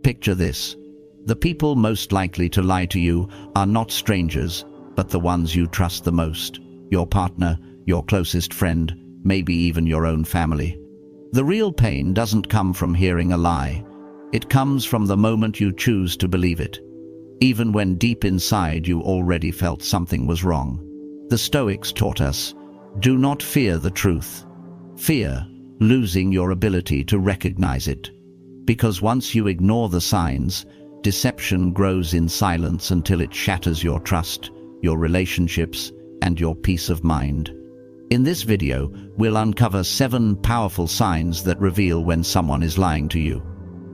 Picture this. The people most likely to lie to you are not strangers, but the ones you trust the most. Your partner, your closest friend, maybe even your own family. The real pain doesn't come from hearing a lie. It comes from the moment you choose to believe it, even when deep inside you already felt something was wrong. The Stoics taught us, do not fear the truth. Fear losing your ability to recognize it. Because once you ignore the signs, deception grows in silence until it shatters your trust, your relationships, and your peace of mind. In this video, we'll uncover 7 powerful signs that reveal when someone is lying to you.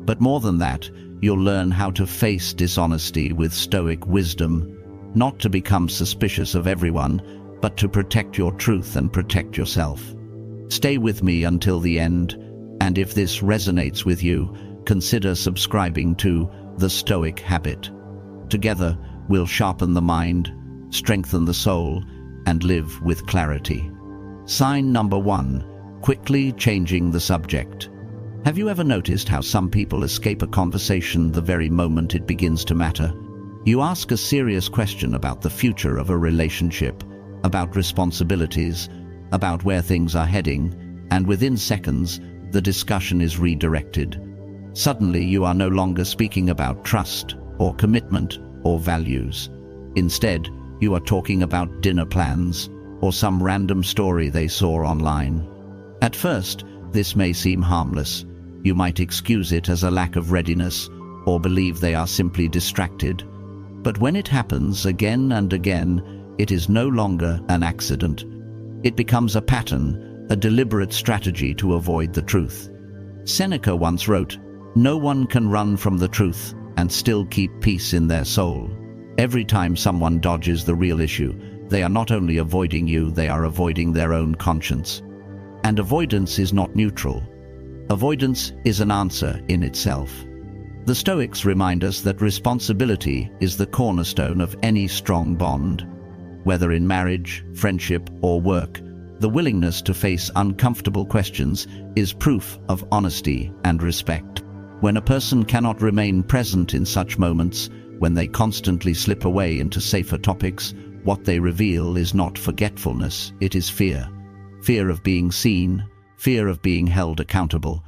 But more than that, you'll learn how to face dishonesty with Stoic wisdom, not to become suspicious of everyone, but to protect your truth and protect yourself. Stay with me until the end, and if this resonates with you, consider subscribing to The Stoic Habit. Together, we'll sharpen the mind, strengthen the soul, and live with clarity. Sign number 1, quickly changing the subject. Have you ever noticed how some people escape a conversation the very moment it begins to matter? You ask a serious question about the future of a relationship, about responsibilities, about where things are heading, and within seconds, the discussion is redirected. Suddenly, you are no longer speaking about trust, or commitment, or values. Instead, you are talking about dinner plans, or some random story they saw online. At first, this may seem harmless. You might excuse it as a lack of readiness, or believe they are simply distracted. But when it happens again and again, it is no longer an accident. It becomes a pattern, a deliberate strategy to avoid the truth. Seneca once wrote, "No one can run from the truth and still keep peace in their soul." Every time someone dodges the real issue, they are not only avoiding you, they are avoiding their own conscience. And avoidance is not neutral. Avoidance is an answer in itself. The Stoics remind us that responsibility is the cornerstone of any strong bond. Whether in marriage, friendship, or work, the willingness to face uncomfortable questions is proof of honesty and respect. When a person cannot remain present in such moments, when they constantly slip away into safer topics, what they reveal is not forgetfulness, it is fear. Fear of being seen, fear of being held accountable.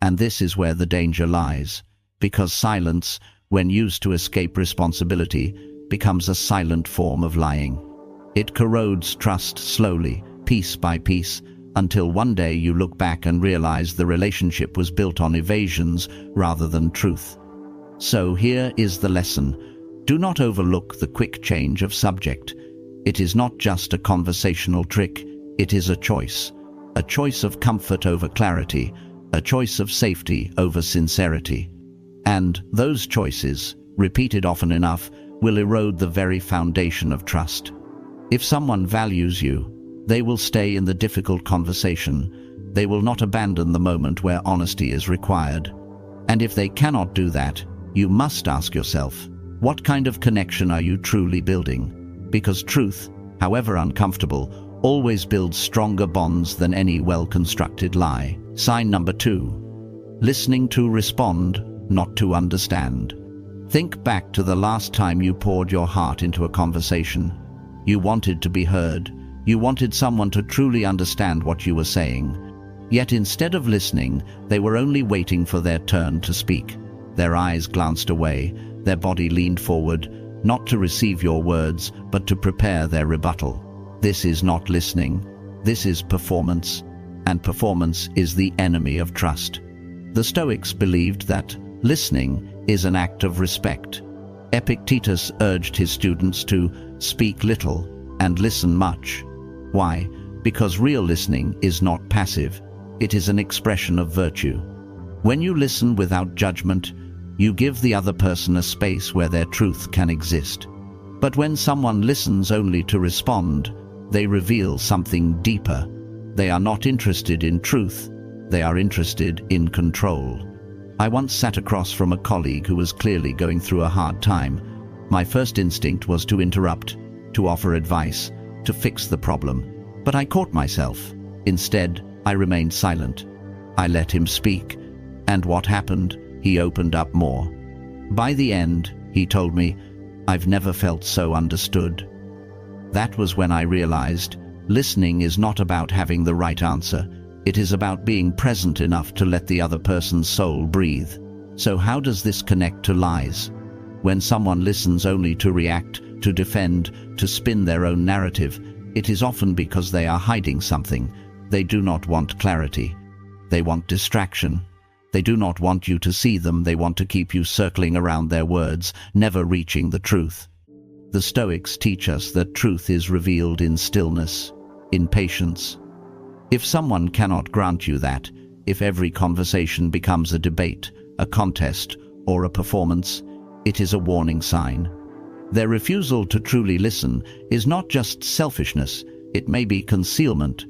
And this is where the danger lies, because silence, when used to escape responsibility, becomes a silent form of lying. It corrodes trust slowly, piece by piece, until one day you look back and realize the relationship was built on evasions rather than truth. So here is the lesson. Do not overlook the quick change of subject. It is not just a conversational trick, it is a choice. A choice of comfort over clarity, a choice of safety over sincerity. And those choices, repeated often enough, will erode the very foundation of trust. If someone values you, they will stay in the difficult conversation. They will not abandon the moment where honesty is required. And if they cannot do that, you must ask yourself, what kind of connection are you truly building? Because truth, however uncomfortable, always builds stronger bonds than any well-constructed lie. Sign number 2. Listening to respond, not to understand. Think back to the last time you poured your heart into a conversation. You wanted to be heard. You wanted someone to truly understand what you were saying. Yet instead of listening, they were only waiting for their turn to speak. Their eyes glanced away, their body leaned forward, not to receive your words, but to prepare their rebuttal. This is not listening. This is performance, and performance is the enemy of trust. The Stoics believed that listening is an act of respect. Epictetus urged his students to speak little and listen much. Why? Because real listening is not passive. It is an expression of virtue. When you listen without judgment, you give the other person a space where their truth can exist. But when someone listens only to respond, they reveal something deeper. They are not interested in truth, they are interested in control. I once sat across from a colleague who was clearly going through a hard time. My first instinct was to interrupt, to offer advice, to fix the problem. But I caught myself. Instead, I remained silent. I let him speak. And what happened? He opened up more. By the end, he told me, I've never felt so understood. That was when I realized listening is not about having the right answer. It is about being present enough to let the other person's soul breathe. So how does this connect to lies? When someone listens only to react, to defend, to spin their own narrative, it is often because they are hiding something. They do not want clarity. They want distraction. They do not want you to see them. They want to keep you circling around their words, never reaching the truth. The Stoics teach us that truth is revealed in stillness, in patience. If someone cannot grant you that, if every conversation becomes a debate, a contest, or a performance, it is a warning sign. Their refusal to truly listen is not just selfishness, it may be concealment.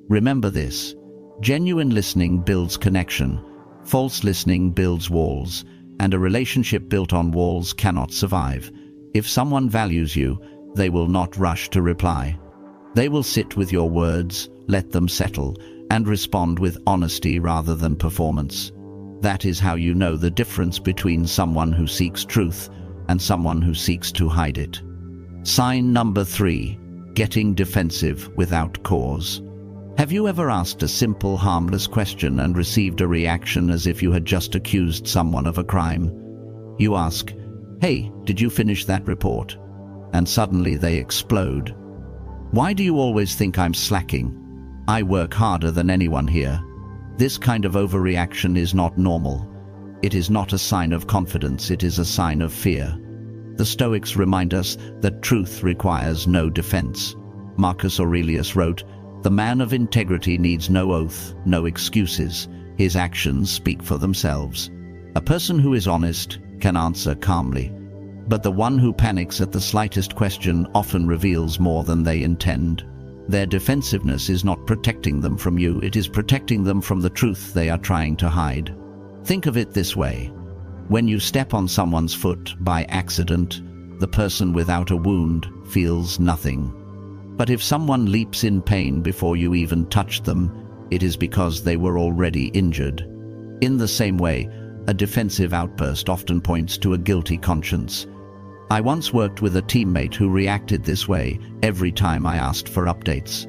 Remember this: genuine listening builds connection, false listening builds walls, and a relationship built on walls cannot survive. If someone values you, they will not rush to reply. They will sit with your words, let them settle, and respond with honesty rather than performance. That is how you know the difference between someone who seeks truth and someone who seeks to hide it. Sign number 3, getting defensive without cause. Have you ever asked a simple, harmless question and received a reaction as if you had just accused someone of a crime? You ask, "Hey, did you finish that report?" And suddenly they explode. "Why do you always think I'm slacking? I work harder than anyone here." This kind of overreaction is not normal. It is not a sign of confidence, it is a sign of fear. The Stoics remind us that truth requires no defense. Marcus Aurelius wrote, "The man of integrity needs no oath, no excuses. His actions speak for themselves." A person who is honest can answer calmly, but the one who panics at the slightest question often reveals more than they intend. Their defensiveness is not protecting them from you, it is protecting them from the truth they are trying to hide. Think of it this way: when you step on someone's foot by accident, the person without a wound feels nothing. But if someone leaps in pain before you even touched them, it is because they were already injured. In the same way, a defensive outburst often points to a guilty conscience. I once worked with a teammate who reacted this way every time I asked for updates.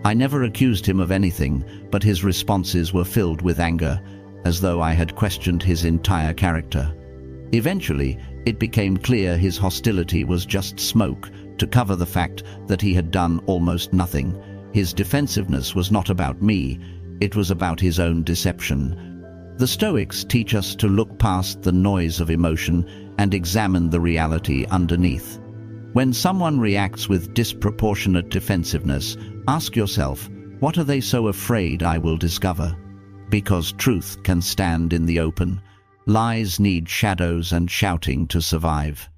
I never accused him of anything, but his responses were filled with anger, as though I had questioned his entire character. Eventually, it became clear his hostility was just smoke to cover the fact that he had done almost nothing. His defensiveness was not about me, it was about his own deception. The Stoics teach us to look past the noise of emotion and examine the reality underneath. When someone reacts with disproportionate defensiveness, ask yourself, what are they so afraid I will discover? Because truth can stand in the open. Lies need shadows and shouting to survive.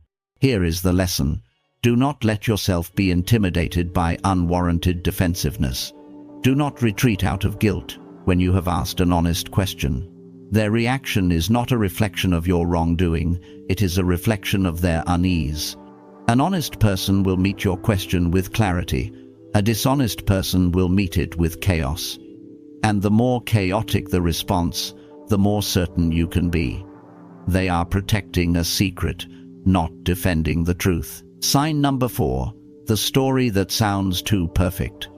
Here is the lesson: do not let yourself be intimidated by unwarranted defensiveness. Do not retreat out of guilt when you have asked an honest question. Their reaction is not a reflection of your wrongdoing, it is a reflection of their unease. An honest person will meet your question with clarity. A dishonest person will meet it with chaos. And the more chaotic the response, the more certain you can be. They are protecting a secret, not defending the truth. Sign number 4, the story that sounds too perfect.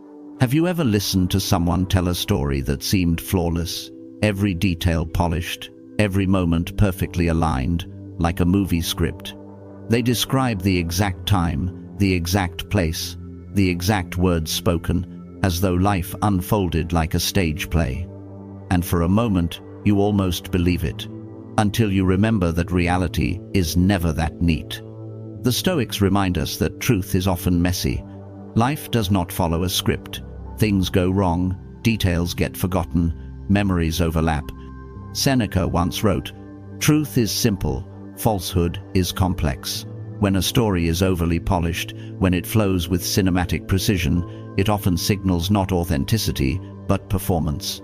Have you ever listened to someone tell a story that seemed flawless? Every detail polished, every moment perfectly aligned, like a movie script. They describe the exact time, the exact place, the exact words spoken, as though life unfolded like a stage play. And for a moment, you almost believe it, until you remember that reality is never that neat. The Stoics remind us that truth is often messy. Life does not follow a script. Things go wrong, details get forgotten, memories overlap. Seneca once wrote, "Truth is simple, falsehood is complex." When a story is overly polished, when it flows with cinematic precision, it often signals not authenticity, but performance.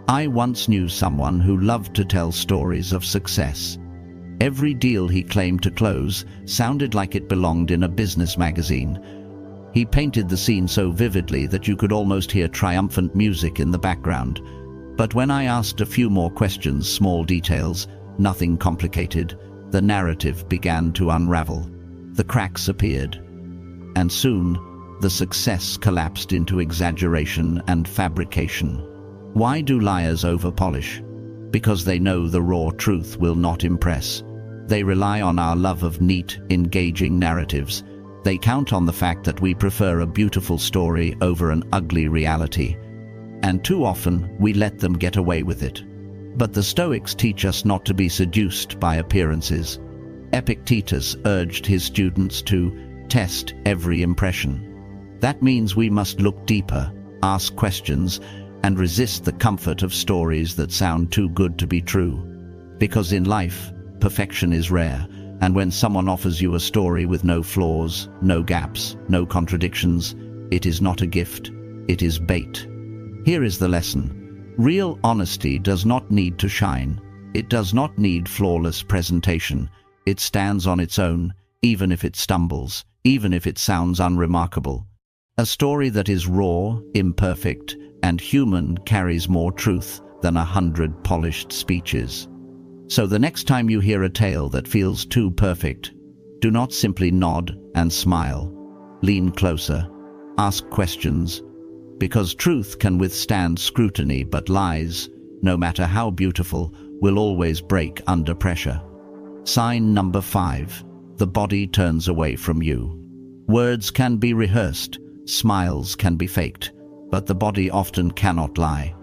I once knew someone who loved to tell stories of success. Every deal he claimed to close sounded like it belonged in a business magazine. He painted the scene so vividly that you could almost hear triumphant music in the background. But when I asked a few more questions, small details, nothing complicated, the narrative began to unravel. The cracks appeared, and soon the success collapsed into exaggeration and fabrication. Why do liars over-polish? Because they know the raw truth will not impress. They rely on our love of neat, engaging narratives. They count on the fact that we prefer a beautiful story over an ugly reality. And too often, we let them get away with it. But the Stoics teach us not to be seduced by appearances. Epictetus urged his students to test every impression. That means we must look deeper, ask questions, and resist the comfort of stories that sound too good to be true. Because in life, perfection is rare, and when someone offers you a story with no flaws, no gaps, no contradictions, it is not a gift, it is bait. Here is the lesson. Real honesty does not need to shine. It does not need flawless presentation. It stands on its own, even if it stumbles, even if it sounds unremarkable. A story that is raw, imperfect, and human carries more truth than 100 polished speeches. So the next time you hear a tale that feels too perfect, do not simply nod and smile. Lean closer. Ask questions. Because truth can withstand scrutiny, but lies, no matter how beautiful, will always break under pressure. Sign number 5. The body turns away from you. Words can be rehearsed, smiles can be faked, but the body often cannot lie.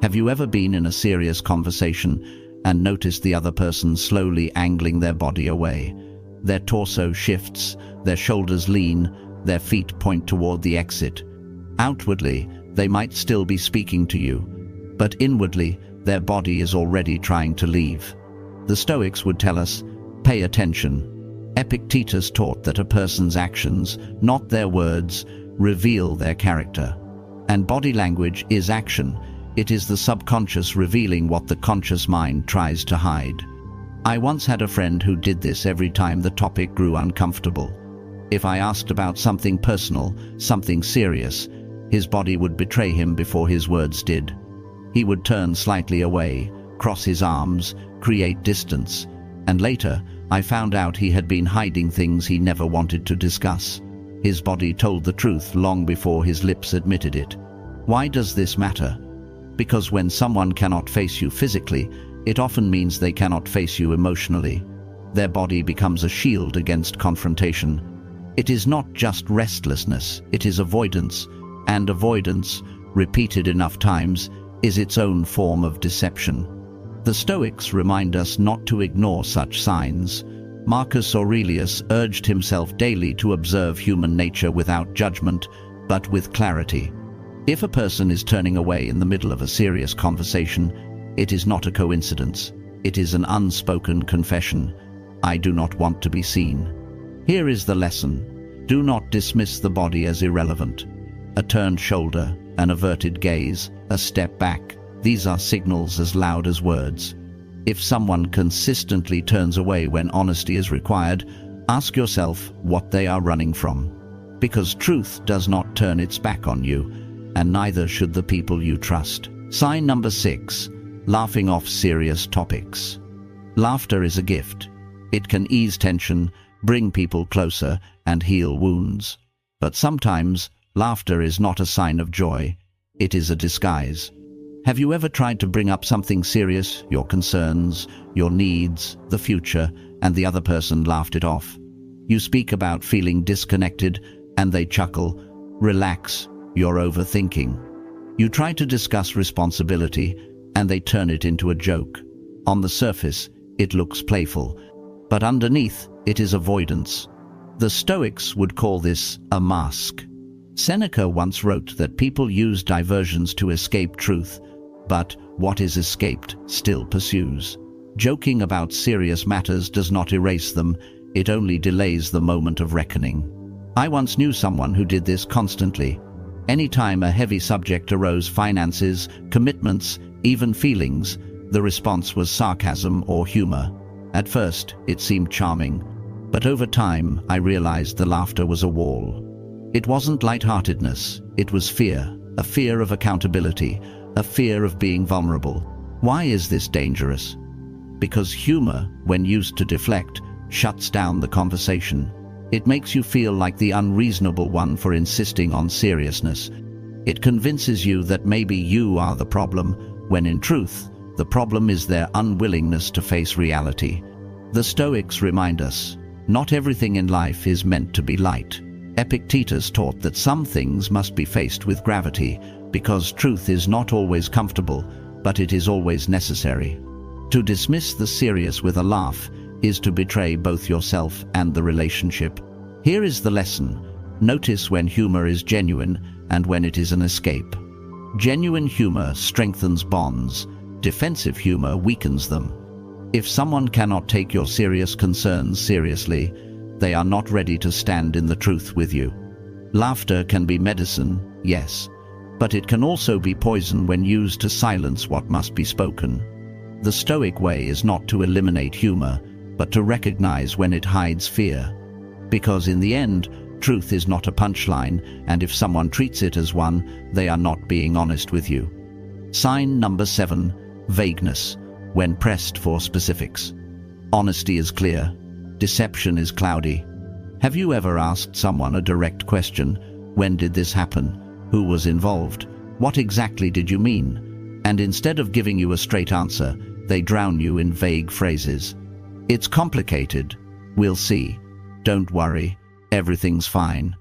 Have you ever been in a serious conversation and noticed the other person slowly angling their body away? Their torso shifts, their shoulders lean, their feet point toward the exit. Outwardly, they might still be speaking to you, but inwardly, their body is already trying to leave. The Stoics would tell us, pay attention. Epictetus taught that a person's actions, not their words, reveal their character. And body language is action. It is the subconscious revealing what the conscious mind tries to hide. I once had a friend who did this every time the topic grew uncomfortable. If I asked about something personal, something serious, his body would betray him before his words did. He would turn slightly away, cross his arms, create distance, and later I found out he had been hiding things he never wanted to discuss. His body told the truth long before his lips admitted it. Why does this matter? Because when someone cannot face you physically, it often means they cannot face you emotionally. Their body becomes a shield against confrontation. It is not just restlessness, it is avoidance, and avoidance, repeated enough times, is its own form of deception. The Stoics remind us not to ignore such signs. Marcus Aurelius urged himself daily to observe human nature without judgment, but with clarity. If a person is turning away in the middle of a serious conversation, it is not a coincidence. It is an unspoken confession. I do not want to be seen. Here is the lesson. Do not dismiss the body as irrelevant. A turned shoulder, an averted gaze, a step back, these are signals as loud as words. If someone consistently turns away when honesty is required, ask yourself what they are running from. Because truth does not turn its back on you, and neither should the people you trust. Sign number 6. Laughing off serious topics. Laughter is a gift. It can ease tension, bring people closer, and heal wounds. But sometimes, laughter is not a sign of joy. It is a disguise. Have you ever tried to bring up something serious, your concerns, your needs, the future, and the other person laughed it off? You speak about feeling disconnected, and they chuckle. Relax, you're overthinking. You try to discuss responsibility, and they turn it into a joke. On the surface, it looks playful, but underneath, it is avoidance. The Stoics would call this a mask. Seneca once wrote that people use diversions to escape truth, but what is escaped still pursues. Joking about serious matters does not erase them, it only delays the moment of reckoning. I once knew someone who did this constantly. Anytime a heavy subject arose, finances, commitments, even feelings, the response was sarcasm or humor. At first, it seemed charming, but over time, I realized the laughter was a wall. It wasn't lightheartedness, it was fear, a fear of accountability, a fear of being vulnerable. Why is this dangerous? because humor, when used to deflect, shuts down the conversation. It makes you feel like the unreasonable one for insisting on seriousness. It convinces you that maybe you are the problem, when in truth, the problem is their unwillingness to face reality. The Stoics remind us, not everything in life is meant to be light. Epictetus taught that some things must be faced with gravity, because truth is not always comfortable, but it is always necessary. To dismiss the serious with a laugh is to betray both yourself and the relationship. Here is the lesson. Notice when humor is genuine and when it is an escape. Genuine humor strengthens bonds. Defensive humor weakens them. If someone cannot take your serious concerns seriously, they are not ready to stand in the truth with you. Laughter can be medicine, yes, but it can also be poison when used to silence what must be spoken. The Stoic way is not to eliminate humor, but to recognize when it hides fear. Because in the end, truth is not a punchline, and if someone treats it as one, they are not being honest with you. Sign number 7, vagueness, when pressed for specifics. Honesty is clear. Deception is cloudy. Have you ever asked someone a direct question? When did this happen? Who was involved? What exactly did you mean? And instead of giving you a straight answer, they drown you in vague phrases. It's complicated. We'll see. Don't worry. Everything's fine.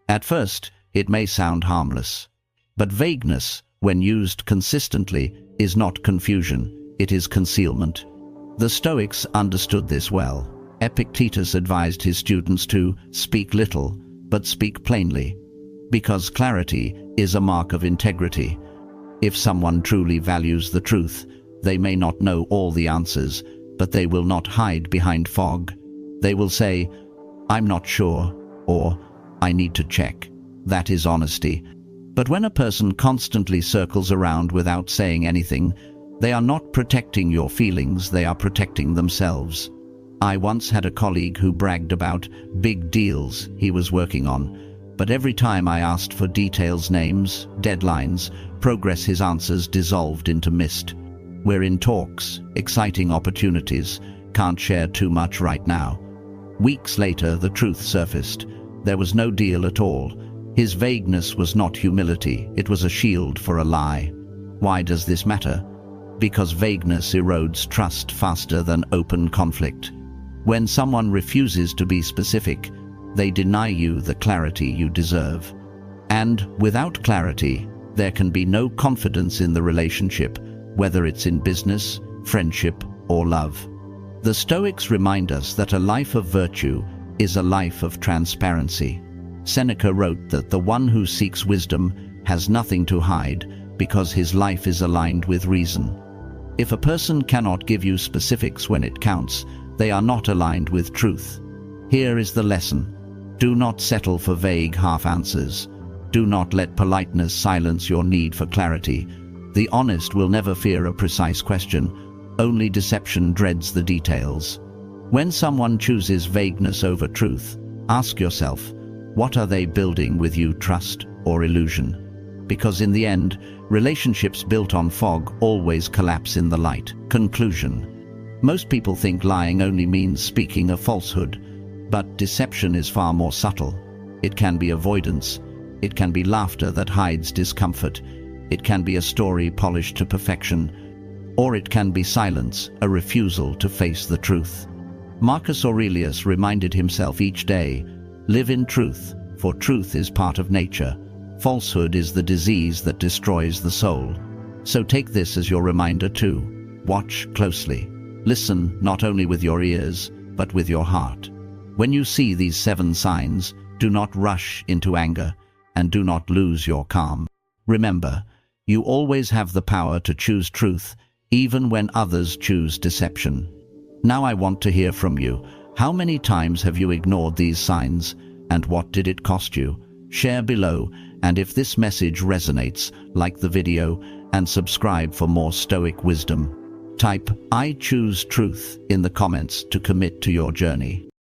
At first, it may sound harmless. But vagueness, when used consistently, is not confusion. It is concealment. The Stoics understood this well. Epictetus advised his students to speak little, but speak plainly, because clarity is a mark of integrity. If someone truly values the truth, they may not know all the answers, but they will not hide behind fog. They will say, "I'm not sure," or "I need to check." That is honesty. But when a person constantly circles around without saying anything, they are not protecting your feelings, they are protecting themselves. I once had a colleague who bragged about big deals he was working on, but every time I asked for details, names, deadlines, progress, his answers dissolved into mist. We're in talks, exciting opportunities, can't share too much right now. Weeks later, the truth surfaced. There was no deal at all. His vagueness was not humility, it was a shield for a lie. Why does this matter? Because vagueness erodes trust faster than open conflict. When someone refuses to be specific, they deny you the clarity you deserve. And without clarity, there can be no confidence in the relationship, whether it's in business, friendship, or love. The Stoics remind us that a life of virtue is a life of transparency. Seneca wrote that the one who seeks wisdom has nothing to hide because his life is aligned with reason. If a person cannot give you specifics when it counts, they are not aligned with truth. Here is the lesson. Do not settle for vague half-answers. Do not let politeness silence your need for clarity. The honest will never fear a precise question. Only deception dreads the details. When someone chooses vagueness over truth, ask yourself, what are they building with you, trust or illusion? Because in the end, relationships built on fog always collapse in the light. Conclusion. Most people think lying only means speaking a falsehood, but deception is far more subtle. It can be avoidance. It can be laughter that hides discomfort. It can be a story polished to perfection. Or it can be silence, a refusal to face the truth. Marcus Aurelius reminded himself each day, live in truth, for truth is part of nature. Falsehood is the disease that destroys the soul. So take this as your reminder too. Watch closely. Listen not only with your ears, but with your heart. When you see these 7 signs, do not rush into anger, and do not lose your calm. Remember, you always have the power to choose truth, even when others choose deception. Now I want to hear from you. How many times have you ignored these signs, and what did it cost you? Share below, and if this message resonates, like the video and subscribe for more Stoic wisdom. Type "I choose truth" in the comments to commit to your journey.